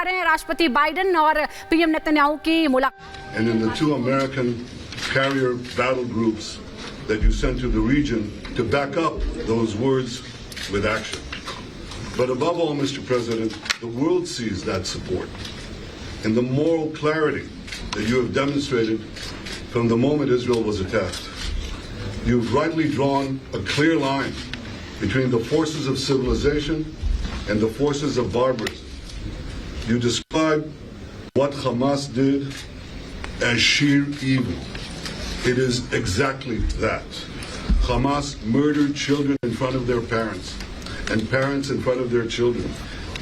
रहे हैं राष्ट्रपति बाइडेन और पीएम नेतन्याहू की मुलाकात। And in the two American carrier battle groups that you sent to the region to back up those words with action. But above all, Mr. President, the world sees that support and the moral clarity that you have demonstrated from the moment Israel was attacked. You've rightly drawn a clear line between the forces of civilization and the forces of barbarism. You describe what Hamas did as sheer evil. It is exactly that. Hamas murdered children in front of their parents and parents in front of their children.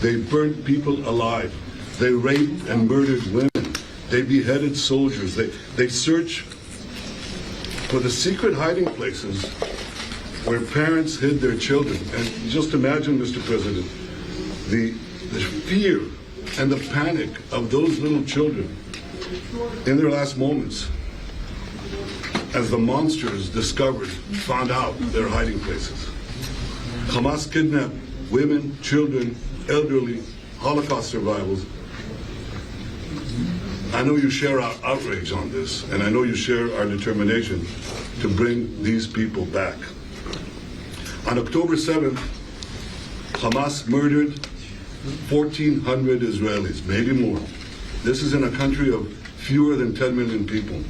They burnt people alive. They raped and murdered women. They beheaded soldiers. They searched for the secret hiding places where parents hid their children. And just imagine, Mr. President, the fear and the panic of those little children in their last moments as the monsters found out their hiding places. Hamas kidnapped women, children, elderly, Holocaust survivors. I know you share our outrage on this, and I know you share our determination to bring these people back. On October 7th, Hamas murdered 1,400 Israelis, maybe more. This is in a country of fewer than 10 million people.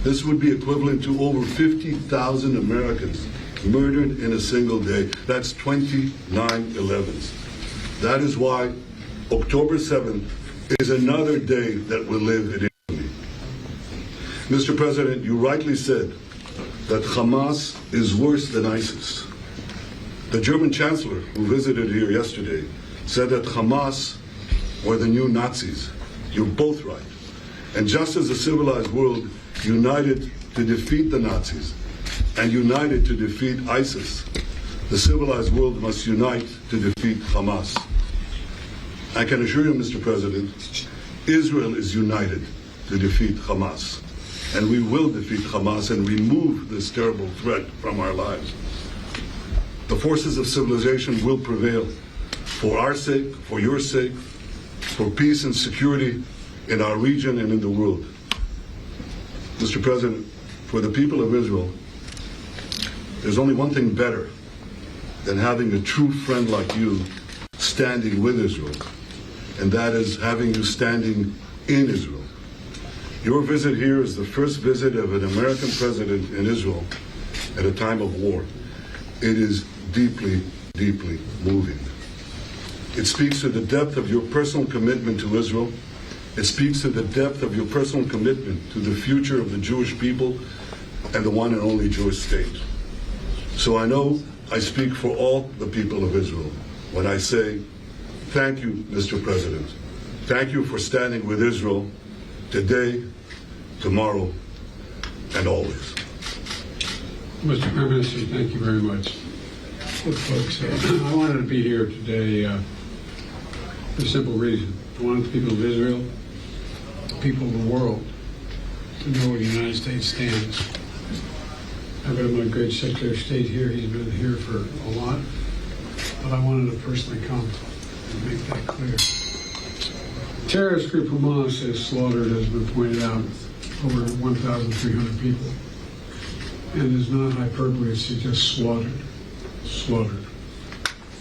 This would be equivalent to over 50,000 Americans murdered in a single day. That's 29 9/11s. That is why October 7th is another day that will live in infamy. Mr. President, you rightly said that Hamas is worse than ISIS. The German Chancellor, who visited here yesterday, said that Hamas were the new Nazis. You're both right. And just as the civilized world united to defeat the Nazis and united to defeat ISIS, the civilized world must unite to defeat Hamas. I can assure you, Mr. President, Israel is united to defeat Hamas. And we will defeat Hamas and remove this terrible threat from our lives. The forces of civilization will prevail for our sake, for your sake, for peace and security in our region and in the world. Mr. President, for the people of Israel, there's only one thing better than having a true friend like you standing with Israel, and that is having you standing in Israel. Your visit here is the first visit of an American president in Israel at a time of war. It is deeply, deeply moving. It speaks to the depth of your personal commitment to Israel. It speaks to the depth of your personal commitment to the future of the Jewish people and the one and only Jewish state. So I know I speak for all the people of Israel when I say, thank you, Mr. President. Thank you for standing with Israel today, tomorrow, and always. Mr. Prime Minister, thank you very much. Look, folks, I wanted to be here today for a simple reason. I wanted the people of Israel, the people of the world, to know where the United States stands. I've got my great Secretary of State here. He's been here for a lot. But I wanted to personally come and make that clear. Terrorist group Hamas has slaughtered, as has been pointed out, over 1,300 people. And it's not hyperbole, it's just slaughtered.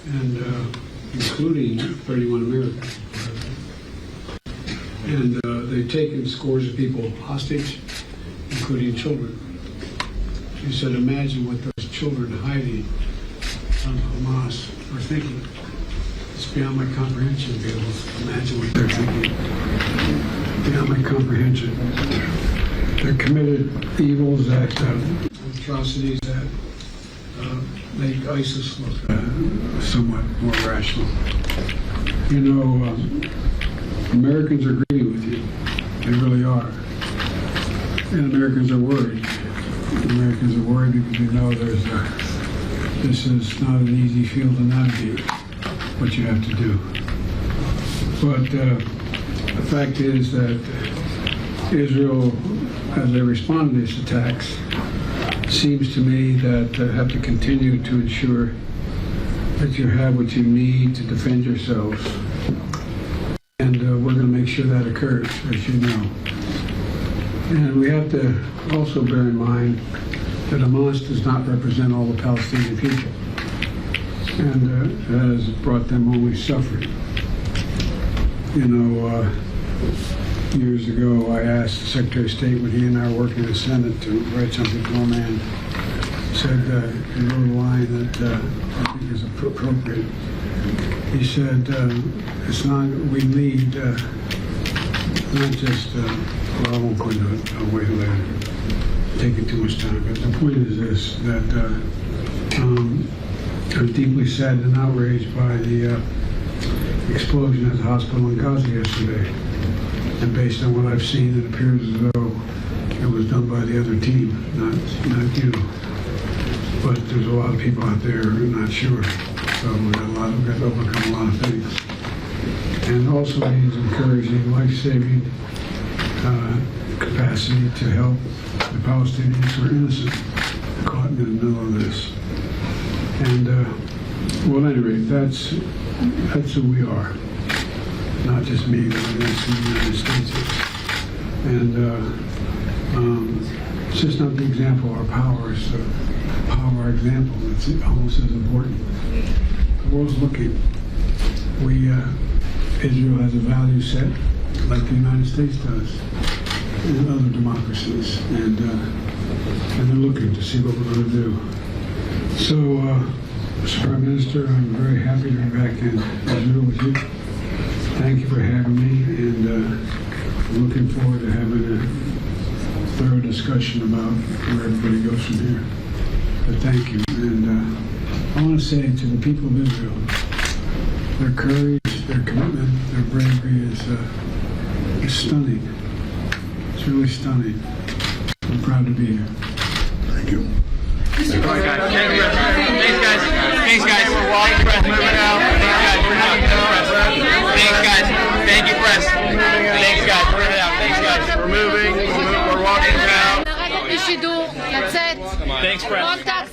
And including 31 Americans. And they've taken scores of people hostage, including children. She said, imagine what those children hiding from Hamas are thinking. It's beyond my comprehension to be able to imagine what they're thinking. Beyond my comprehension. They're committed evils that, atrocities that make ISIS look somewhat more rational. You know, Americans are agreeing with you. They really are. And Americans are worried. Americans are worried because they know this is not an easy field to navigate what you have to do. But the fact is that Israel, as they respond to these attacks, seems to me that they have to continue to ensure that you have what you need to defend yourselves And we're going to make sure that occurs, as you know. And we have to also bear in mind that Hamas does not represent all the Palestinian people, and has brought them only suffering. You know, years ago, I asked the Secretary of State when he and I were working in the Senate to write something to a man. Said, he wrote a line that I think is appropriate. He said, it's not, we need not just, well, I won't go into it, I'll wait later, taking too much time, but the point is this, that I was deeply saddened and outraged by the explosion at the hospital in Gaza yesterday. And based on what I've seen, it appears as though it was done by the other team, not you. But there's a lot of people out there who are not sure. So we've got to overcome a lot of things. And also he's encouraging life-saving capacity to help the Palestinians who are innocent, caught in the middle of this. And well, at any rate, that's who we are. Not just me, but that's who the United States is. And it's just not the example. Our power is the power, our example. It's almost as important. The world's looking. Israel has a value set like the United States does, and other democracies, and they're looking to see what we're going to do. So, Mr. Prime Minister, I'm very happy to be back in Israel with you. Thank you for having me, and I'm looking forward to having a thorough discussion about where everybody goes from here. But thank you, and I want to say to the people of Israel, their courage, their commitment, their bravery is stunning. It's really stunning. I'm proud to be here. Thank you. Thanks, guys. Thanks, guys. We're walking, press, moving out. Thanks, guys. Thank you, press. Thanks, guys. We're moving out. Thanks, guys. We're moving. We're walking out. לרדת משידור, לצאת, Thanks, press. קונטקט,